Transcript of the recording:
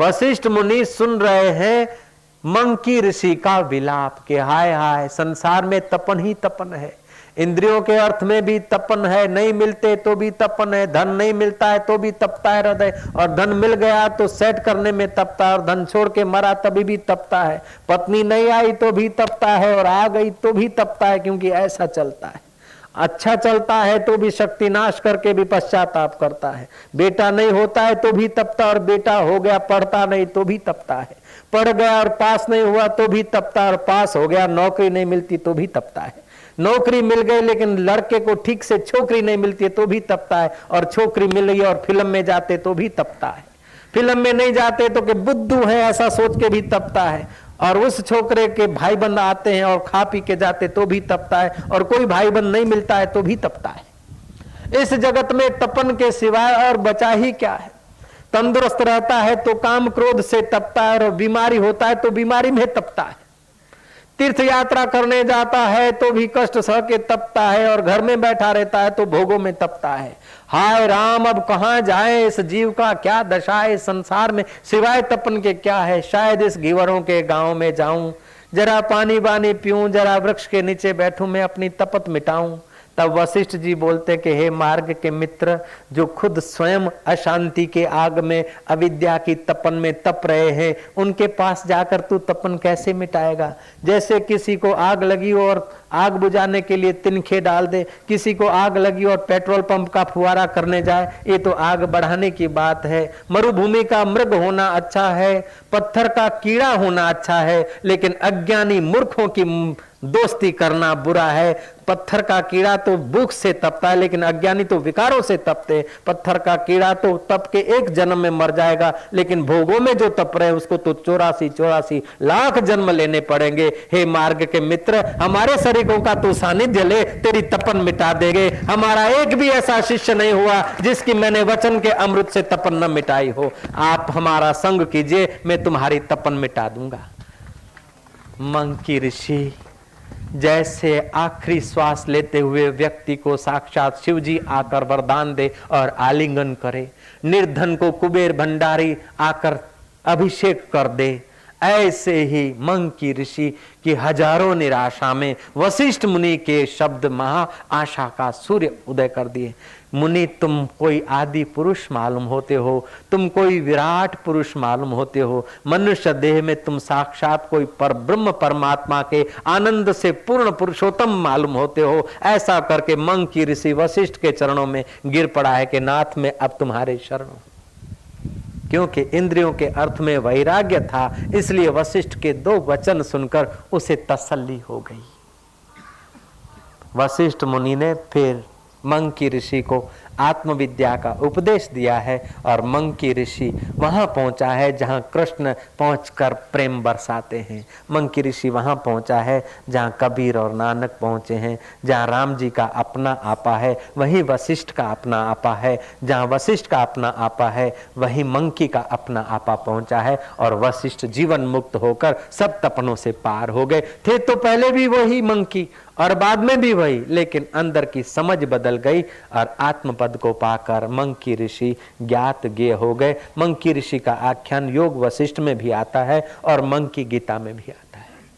वशिष्ठ मुनि सुन रहे हैं मंकी ऋषि का विलाप के हाय हाय संसार में तपन ही तपन है, इंद्रियों के अर्थ में भी तपन है, नहीं मिलते तो भी तपन है, धन नहीं मिलता है तो भी तपता है हृदय, और धन मिल गया तो सेट करने में तपता है, और धन छोड़ के मरा तभी भी तपता है, पत्नी नहीं आई तो भी तपता है, और आ गई तो भी तपता है, क्योंकि ऐसा चलता है। अच्छा चलता है तो भी शक्ति नाश करके भी पश्चाताप करता है, बेटा नहीं होता है तो भी तपता, और बेटा हो गया पढ़ता नहीं तो भी तपता है, पढ़ गया और पास नहीं हुआ तो भी तपता, और पास हो गया नौकरी नहीं मिलती तो भी तपता है, नौकरी मिल गई लेकिन लड़के को ठीक से छोकरी नहीं मिलती है तो भी तपता है, और छोकरी मिल गई और फिल्म में जाते तो भी तपता है, फिल्म में नहीं जाते तो कि बुद्धू है ऐसा सोच के भी तपता है, और उस छोकरे के भाई बंद आते हैं और खा पी के जाते तो भी तपता है, और कोई भाई बंद नहीं मिलता है तो भी तपता है। इस जगत में तपन के सिवाय और बचा ही क्या है। तंदुरुस्त रहता है तो काम क्रोध से तपता है, और बीमारी होता है तो बीमारी में तपता है, तीर्थ यात्रा करने जाता है तो भी कष्ट सह के तपता है, और घर में बैठा रहता है तो भोगों में तपता है। हाय राम अब कहां जाए, इस जीव का क्या दशा है, संसार में सिवाय तपन के क्या है। शायद इस घीवरों के गांव में जाऊं, जरा पानी बानी पीऊं, जरा वृक्ष के नीचे बैठूं, मैं अपनी तपत मिटाऊं। तब वशिष्ठ जी बोलते कि हे मार्ग के मित्र, जो खुद स्वयं अशांति के आग में अविद्या की तपन में तप रहे हैं, उनके पास जाकर तू तपन कैसे मिटाएगा। जैसे किसी को आग लगी और आग बुझाने के लिए तिनखे डाल दे, किसी को आग लगी और पेट्रोल पंप का फुवारा करने जाए, ये तो आग बढ़ाने की बात है। मरुभूमि का मृग होना अच्छा है, पत्थर का कीड़ा होना अच्छा है, लेकिन अज्ञानी मूर्खों की दोस्ती करना बुरा है। पत्थर का कीड़ा तो भूख से तपता है, लेकिन अज्ञानी तो विकारों से तपते। पत्थर का कीड़ा तो तप के एक जन्म में मर जाएगा, लेकिन भोगों में जो तप रहे उसको तो 84 लाख जन्म लेने पड़ेंगे। हे मार्ग के मित्र, हमारे शरीरों का तू सानिध्य ले, तेरी तपन मिटा देंगे। हमारा एक भी ऐसा शिष्य नहीं हुआ जिसकी मैंने वचन के अमृत से तपन न मिटाई हो। आप हमारा संग कीजिए, मैं तुम्हारी तपन मिटा दूंगा। मंकी ऋषि जैसे आखिरी श्वास लेते हुए व्यक्ति को साक्षात शिवजी आकर वरदान दे और आलिंगन करे, निर्धन को कुबेर भंडारी आकर अभिषेक कर दे, ऐसे ही मंकी ऋषि की हजारों निराशा में वशिष्ठ मुनि के शब्द महा आशा का सूर्य उदय कर दिए। मुनि, तुम कोई आदि पुरुष मालूम होते हो, तुम कोई विराट पुरुष मालूम होते हो, मनुष्य देह में तुम साक्षात कोई पर ब्रह्म परमात्मा के आनंद से पूर्ण पुरुषोत्तम मालूम होते हो। ऐसा करके मंकी ऋषि वशिष्ठ के चरणों में गिर पड़ा है कि नाथ में अब तुम्हारे शरण, क्योंकि इंद्रियों के अर्थ में वैराग्य था, इसलिए वशिष्ठ के 2 वचन सुनकर उसे तसल्ली हो गई। वशिष्ठ मुनि ने फिर मंकी ऋषि को आत्मविद्या का उपदेश दिया है, और मंकी ऋषि वहां पहुंचा है जहां कृष्ण पहुंचकर प्रेम बरसाते हैं। मंकी ऋषि वहां पहुंचा है जहां कबीर और नानक पहुंचे हैं। जहां राम जी का अपना आपा है वहीं वशिष्ठ का अपना आपा है, जहां वशिष्ठ का अपना आपा है वहीं मंकी का अपना आपा पहुंचा है, और वशिष्ठ जीवन मुक्त होकर सब तपनों से पार हो गए थे। तो पहले भी वही मंकी और बाद में भी वही, लेकिन अंदर की समझ बदल गई और आत्मपद को पाकर मंकी ऋषि ज्ञात ज्ञेय हो गए। मंकी ऋषि का आख्यान योग वशिष्ठ में भी आता है और मंकी गीता में भी आता है।